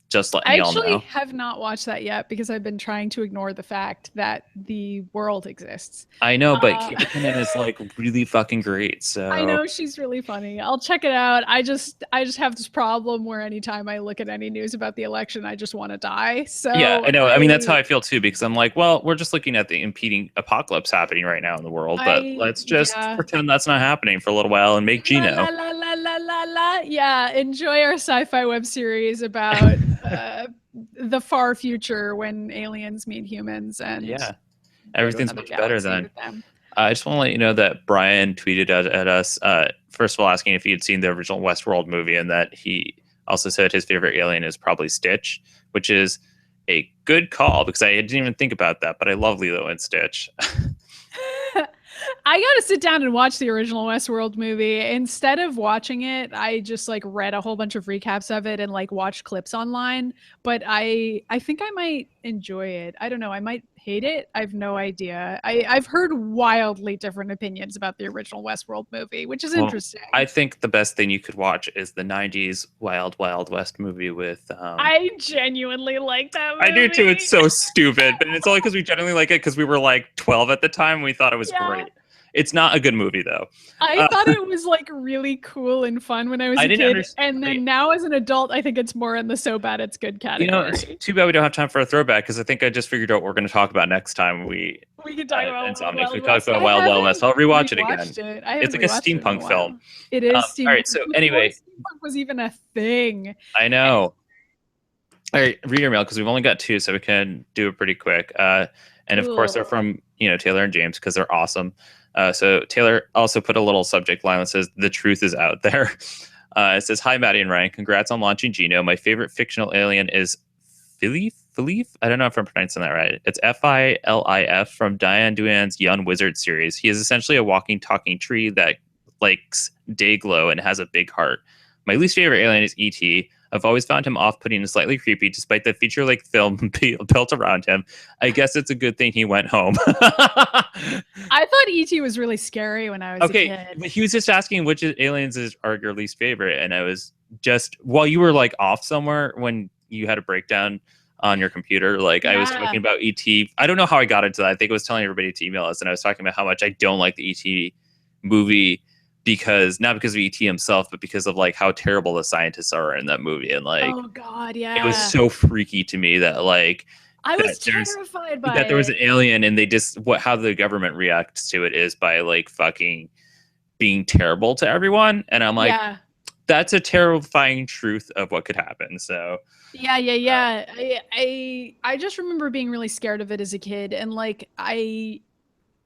Just letting y'all know. I actually have not watched that yet because I've been trying to ignore the fact that the world exists. I know, but Kate McKinnon is like really fucking great. So I know she's really funny. I'll check it out. I just have this problem where anytime I look at any news about the election, I just want to die. So yeah, I know. I mean, that's how I feel too, because I'm like, well, we're just looking at the impeding apocalypse happening right now in the world, but let's just pretend that's not happening for a little while and make GENO. La, la, la, la, la, la. Yeah, enjoy our sci-fi web series about the far future when aliens meet humans, and everything's much better then. I just want to let you know that Brian tweeted at us, first of all, asking if he had seen the original Westworld movie, and that he also said his favorite alien is probably Stitch, which is a good call because I didn't even think about that, but I love Lilo and Stitch. I gotta sit down and watch the original Westworld movie. Instead of watching it, I just like read a whole bunch of recaps of it and like watched clips online. But I think I might enjoy it. I don't know. I might hate it. I have no idea. I've heard wildly different opinions about the original Westworld movie, which is interesting. I think the best thing you could watch is the 90s Wild Wild West movie with... I genuinely like that movie. I do too. It's so stupid, but it's only because we genuinely like it because we were like 12 at the time. We thought it was great. It's not a good movie, though. I thought it was like really cool and fun when I was a kid. And then now as an adult, I think it's more in the so bad it's good category. You know, it's too bad we don't have time for a throwback because I think I just figured out what we're going to talk about next time we can talk about Insomniacs. We talk about Wild Wild West. I'll rewatch it again. It's like a steampunk film. It is steampunk. All right, so anyway. Steampunk was even a thing. I know. All right, read your mail because we've only got 2, so we can do it pretty quick. And of course, they're from Taylor and James because they're awesome. So Taylor also put a little subject line that says, "The truth is out there." It says, "Hi, Maddy and Ryan. Congrats on launching GENO. My favorite fictional alien is Philif. I don't know if I'm pronouncing that right. It's Filif from Diane Duan's Young Wizard series. He is essentially a walking, talking tree that likes day glow and has a big heart. My least favorite alien is E.T. I've always found him off-putting and slightly creepy, despite the feature-length film built around him. I guess it's a good thing he went home." I thought E.T. was really scary when I was a kid. But he was just asking which aliens are your least favorite, and I was just, while you were like off somewhere when you had a breakdown on your computer, like I was talking about E.T. I don't know how I got into that. I think I was telling everybody to email us, and I was talking about how much I don't like the E.T. movie. Not because of E.T. himself, but because of like how terrible the scientists are in that movie. And like, oh god, yeah, it was so freaky to me that like I was terrified by that there was an alien, and they just how the government reacts to it is by like fucking being terrible to everyone. And I'm like, that's a terrifying truth of what could happen. So I just remember being really scared of it as a kid, and like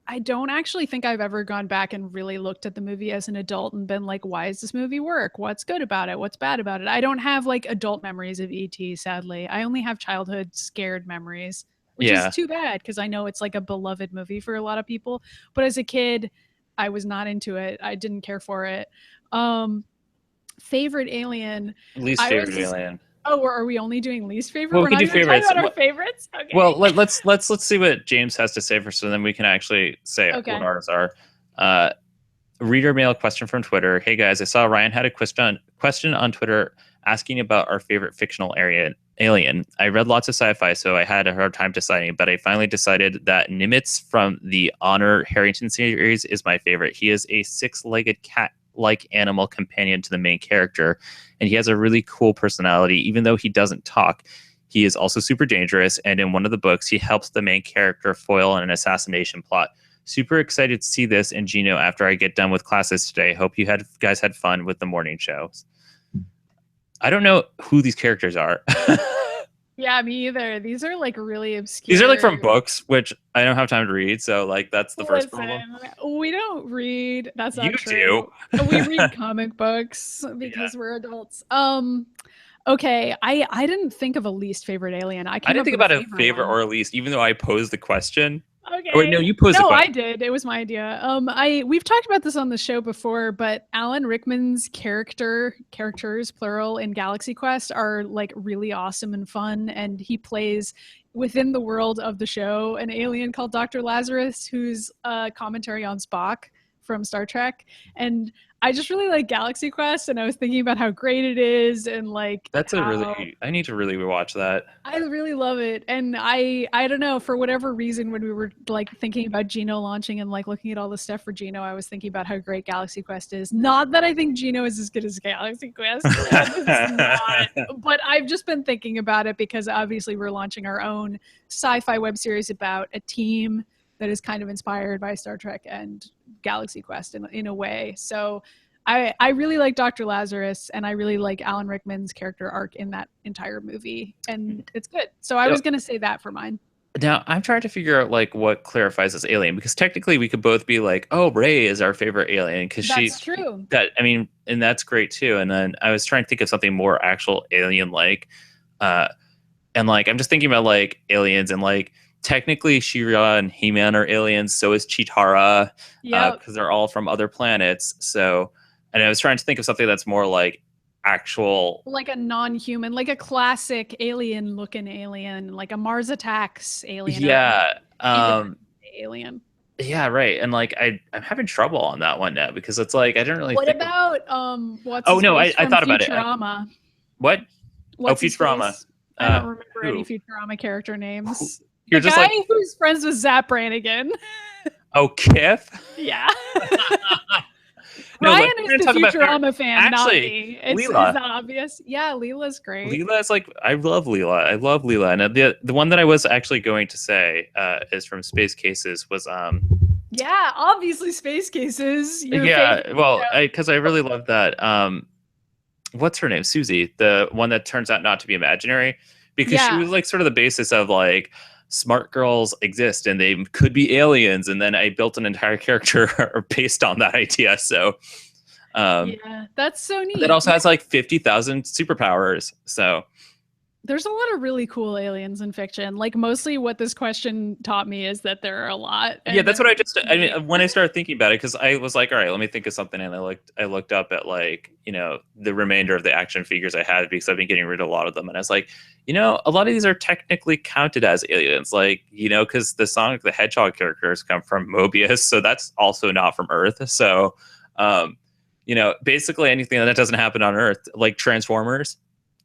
I don't actually think I've ever gone back and really looked at the movie as an adult and been like, why does this movie work? What's good about it? What's bad about it? I don't have like adult memories of E.T., sadly. I only have childhood scared memories, which is too bad because I know it's like a beloved movie for a lot of people. But as a kid, I was not into it. I didn't care for it. Favorite alien. Least favorite alien. Oh, are we only doing least favorite? Well, we can do favorites. Our favorites? Okay. Well, let's see what James has to say first, so then we can actually say what ours are. Reader mail question from Twitter. Hey guys, I saw Ryan had a question on Twitter asking about our favorite fictional alien. I read lots of sci-fi, so I had a hard time deciding, but I finally decided that Nimitz from the Honor Harrington series is my favorite. He is a 6-legged cat-like animal companion to the main character, and he has a really cool personality. Even though he doesn't talk, he is also super dangerous, and in one of the books he helps the main character foil an assassination plot. Super excited to see this in GENO after I get done with classes today. Hope you guys had fun with the morning shows. I don't know who these characters are. Yeah, me either. These are like really obscure. These are like from books, which I don't have time to read. So like that's the first problem. We don't read. That's not you true. Do. We read comic books because we're adults. Okay, I didn't think of a least favorite alien. I didn't think about a favorite or a least, even though I posed the question. Okay. Oh, wait, no, you posed the question. No, I did. It was my idea. We've talked about this on the show before, but Alan Rickman's characters, plural, in Galaxy Quest are like really awesome and fun, and he plays within the world of the show an alien called Dr. Lazarus, who's a commentary on Spock from Star Trek. And I just really like Galaxy Quest, and I was thinking about how great it is, and like I need to really rewatch that. I really love it, and I don't know, for whatever reason, when we were like thinking about GENO launching and like looking at all the stuff for GENO, I was thinking about how great Galaxy Quest is. Not that I think GENO is as good as Galaxy Quest, but I've just been thinking about it because obviously we're launching our own sci-fi web series about a team that is kind of inspired by Star Trek and Galaxy Quest in a way. So I really like Dr. Lazarus, and I really like Alan Rickman's character arc in that entire movie, and it's good. So I was going to say that for mine. Now I'm trying to figure out like what clarifies as alien, because technically we could both be like, oh, Rey is our favorite alien because she's true. And that's great too. And then I was trying to think of something more actual alien like, and like I'm just thinking about like aliens, and like technically She-Ra and He-Man are aliens, so is Cheetara, because they're all from other planets. So, and I was trying to think of something that's more like actual, like a non-human, like a classic alien-looking alien, like a Mars Attacks alien. Yeah. Alien. Yeah, right. And like I'm having trouble on that one now because it's like I didn't really What think about what's Oh his no, face I from thought about it. Futurama? What? What's his Futurama. face? I don't remember Who? any Futurama character names. You're The just guy like, who's friends with Zap Brannigan. oh, Kif? Yeah. No, Ryan like, is the Futurama fan, not me. It's Leela. not obvious. Yeah, Leela's great. Leela is like, I love Leela. I love Leela. And the one that I was actually going to say is from Space Cases was yeah, obviously Space Cases. Yeah, well, because I really love that. What's her name? Susie, the one that turns out not to be imaginary, because she was like sort of the basis of like smart girls exist and they could be aliens, and then I built an entire character based on that idea. So yeah, that's so neat. That also has like 50,000 superpowers. So there's a lot of really cool aliens in fiction. Like mostly what this question taught me is that there are a lot. Yeah, that's what I mean, when I started thinking about it, because I was like, all right, let me think of something. And I looked up at like, you know, the remainder of the action figures I had because I've been getting rid of a lot of them. And I was like, you know, a lot of these are technically counted as aliens, like, you know, because the Sonic the Hedgehog characters come from Mobius. So that's also not from Earth. So, you know, basically anything that doesn't happen on Earth, like Transformers.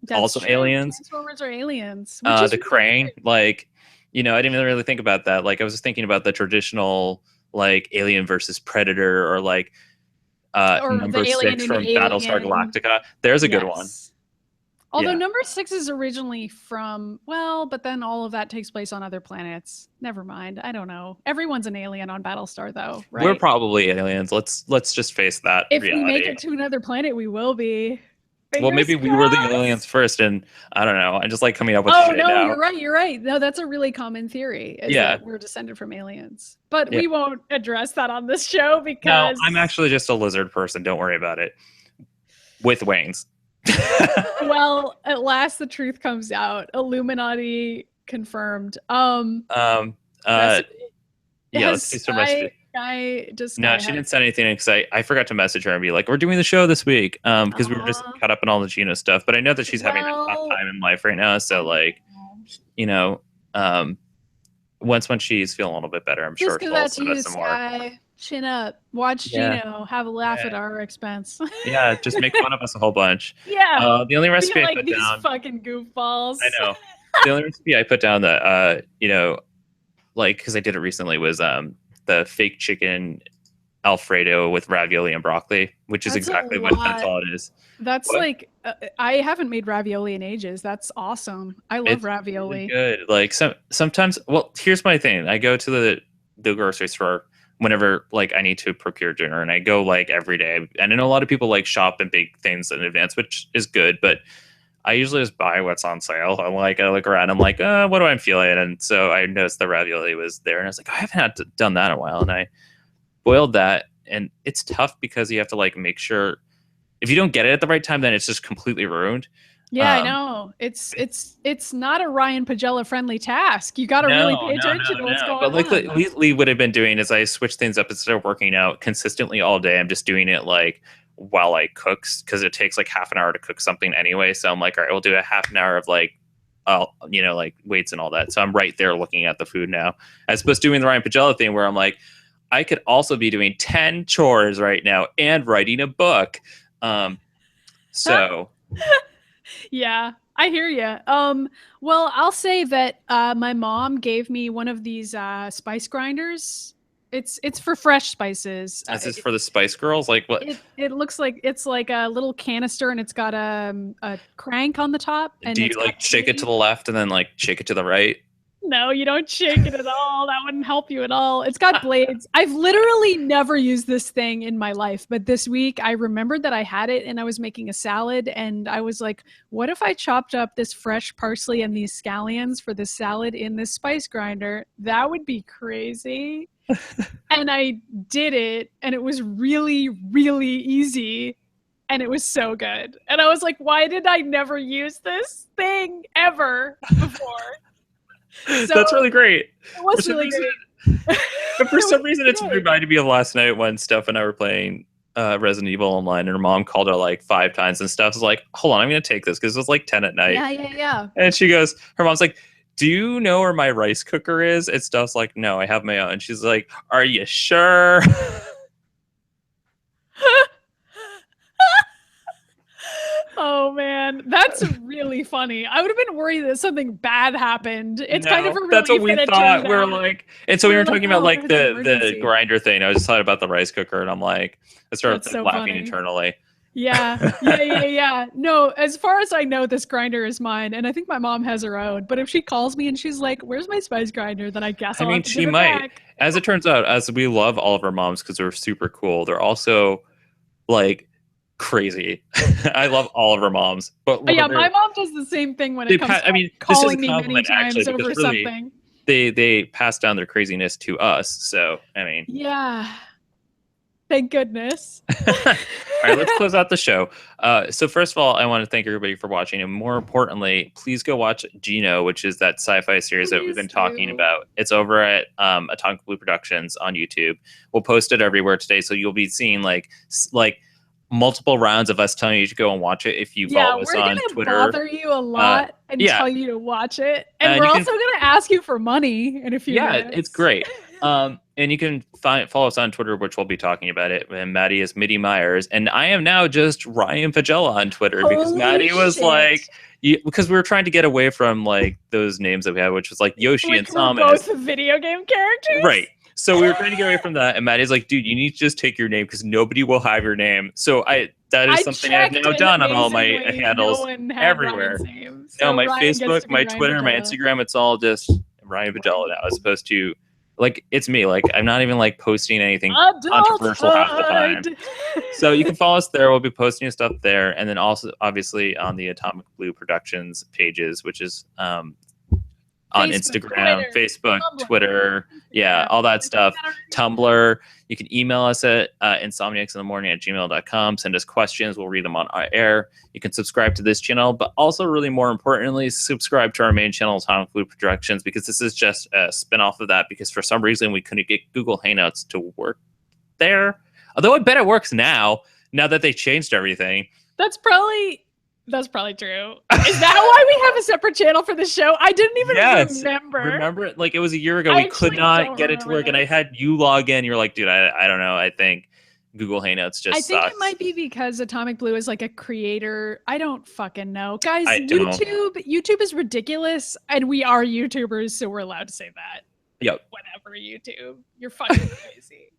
That's also true. Aliens. Transformers are aliens. The Crane, like, you know, I didn't even really think about that. Like, I was just thinking about the traditional, like, Alien versus Predator, or like number 6 from Battlestar Galactica. There's a good one. Although number 6 is originally from, well, but then all of that takes place on other planets. Never mind. I don't know. Everyone's an alien on Battlestar, though, right? We're probably aliens. Let's just face that if reality. We make it to another planet, we will be. Well, maybe we were the aliens first, and I don't know. I just like coming up with shit now. You're right. You're right. No, that's a really common theory. Is that we're descended from aliens, but we won't address that on this show because I'm actually just a lizard person. Don't worry about it. With wings. Well, at last the truth comes out. Illuminati confirmed. Yeah, let's see some recipe. No, she didn't send anything because I forgot to message her and be like, we're doing the show this week, because we were just caught up in all the GENO stuff. But I know that she's having a tough time in life right now, so like, you know, once she's feeling a little bit better, I'm sure she'll send us some more. Chin up, watch GENO, have a laugh at our expense. Yeah, just make fun of us a whole bunch. Yeah, the only recipe I put these down, fucking goofballs. I know. The only recipe I put down that you know, like, because I did it recently, was the fake chicken Alfredo with ravioli and broccoli, which is exactly that's all it is. That's like I haven't made ravioli in ages. That's awesome. I love ravioli. Really good. Like sometimes, well, here's my thing. I go to the grocery store whenever like I need to procure dinner, and I go like every day. And I know a lot of people like shop and bake things in advance, which is good, but I usually just buy what's on sale. I look around. I'm like, what do I feel? And so I noticed the ravioli was there, and I was like, I haven't done that in a while. And I boiled that, and it's tough because you have to like make sure if you don't get it at the right time, then it's just completely ruined. Yeah, I know. It's not a Ryan Pagella friendly task. You got to really pay attention to what's going on. But like Lee would have been doing is I switch things up instead of working out consistently all day. I'm just doing it like while I cook, because it takes like half an hour to cook something anyway. So I'm like, all right, we'll do a half an hour of like, you know, like weights and all that. So I'm right there looking at the food now, as opposed to doing the Ryan Pagella thing where I'm like, I could also be doing 10 chores right now and writing a book. So yeah, I hear you. Well, I'll say that my mom gave me one of these spice grinders. It's for fresh spices. This is for the Spice Girls? Like what? It looks like it's like a little canister, and it's got a crank on the top. And do you like shake it to the left and then like shake it to the right? No, you don't shake it at all. That wouldn't help you at all. It's got blades. I've literally never used this thing in my life, but this week I remembered that I had it, and I was making a salad, and I was like, what if I chopped up this fresh parsley and these scallions for this salad in this spice grinder? That would be crazy. And I did it, and it was really, really easy, and it was so good. And I was like, why did I never use this thing ever before? So, that's really great. It was really great. But for some reason, it's reminded me of last night when Steph and I were playing Resident Evil Online, and her mom called her like 5 times and stuff. I was like, hold on, I'm gonna take this because it was like 10 at night. Yeah. And she goes, her mom's like, do you know where my rice cooker is? And Stuff's like, no, I have my own. And she's like, are you sure? Oh man, that's really funny. I would have been worried that something bad happened. It's kind of a relief. That's what we thought. We're out. like, and so we were talking about like the emergency. grinder thing. I just thought about the rice cooker, and I'm like, I started so laughing funny. internally. Yeah. No, as far as I know, this grinder is mine, and I think my mom has her own. But if she calls me and she's like, "Where's my spice grinder?" then I guess I'll have to she give it might. back. As it turns out, as we love all of our moms because they're super cool, they're also like crazy. I love all of our moms, but yeah, my mom does the same thing when it comes to calling me many times over really, something. They pass down their craziness to us. So I mean, yeah. Thank goodness. All right, let's close out the show. So first of all, I want to thank everybody for watching, and more importantly, please go watch GENO, which is that sci-fi series that we've been talking about. It's over at Atomic Blue Productions on YouTube. We'll post it everywhere today, so you'll be seeing like multiple rounds of us telling you to go and watch it if you follow us on Twitter. Yeah, we're going to bother you a lot and tell you to watch it. And we're also going to ask you for money in a few minutes. Yeah, it's great. And you can follow us on Twitter, which we'll be talking about it. And Maddy is Mitty Myers. And I am now just Ryan Fagella on Twitter because Maddy was like, because we were trying to get away from like those names that we had, which was like Yoshi and Samus. Both video game characters. Right. So we were trying to get away from that. And Maddy's like, dude, you need to just take your name because nobody will have your name. So that is something I've now done on all my handles everywhere. So my Ryan Facebook, my Twitter, Fagella. My Instagram, it's all just Ryan Fagella now as opposed to like it's me. Like I'm not even like posting anything controversial half the time. So you can follow us there. We'll be posting stuff there, and then also obviously on the Atomic Blue Productions pages, which is on Instagram, Facebook, Twitter, all that stuff. Tumblr. You can email us at insomniacsinthemorning@gmail.com. Send us questions. We'll read them on our air. You can subscribe to this channel, but also really more importantly, subscribe to our main channel, Atomic Blue Productions, because this is just a spinoff of that because for some reason we couldn't get Google Hangouts to work there. Although I bet it works now that they changed everything. That's probably true. Is that why we have a separate channel for the show? I didn't even remember. Remember it? Like it was a year ago. We could not get it to work, and I had you log in. You're like, dude, I don't know. I think Google Hangouts just sucks. I think it might be because Atomic Blue is like a creator. I don't fucking know. Guys, YouTube is ridiculous, and we are YouTubers, so we're allowed to say that. Yep. Whatever, YouTube. You're fucking crazy.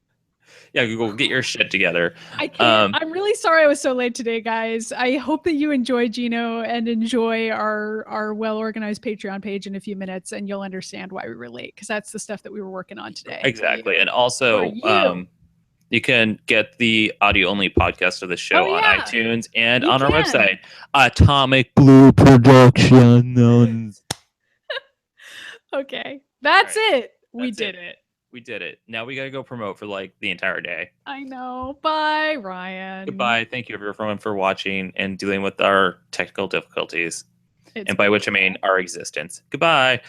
Yeah, Google, get your shit together. I can't. I'm really sorry I was so late today, guys. I hope that you enjoy GENO and enjoy our well-organized Patreon page in a few minutes, and you'll understand why we were late, because that's the stuff that we were working on today. Exactly. And also, you can get the audio-only podcast of the show on iTunes and on our website, Atomic Blue Productions. Okay. That's it. We did it. We did it. Now we got to go promote for like the entire day. I know. Bye, Ryan. Goodbye. Thank you everyone for watching and dealing with our technical difficulties. And by which I mean our existence. Goodbye.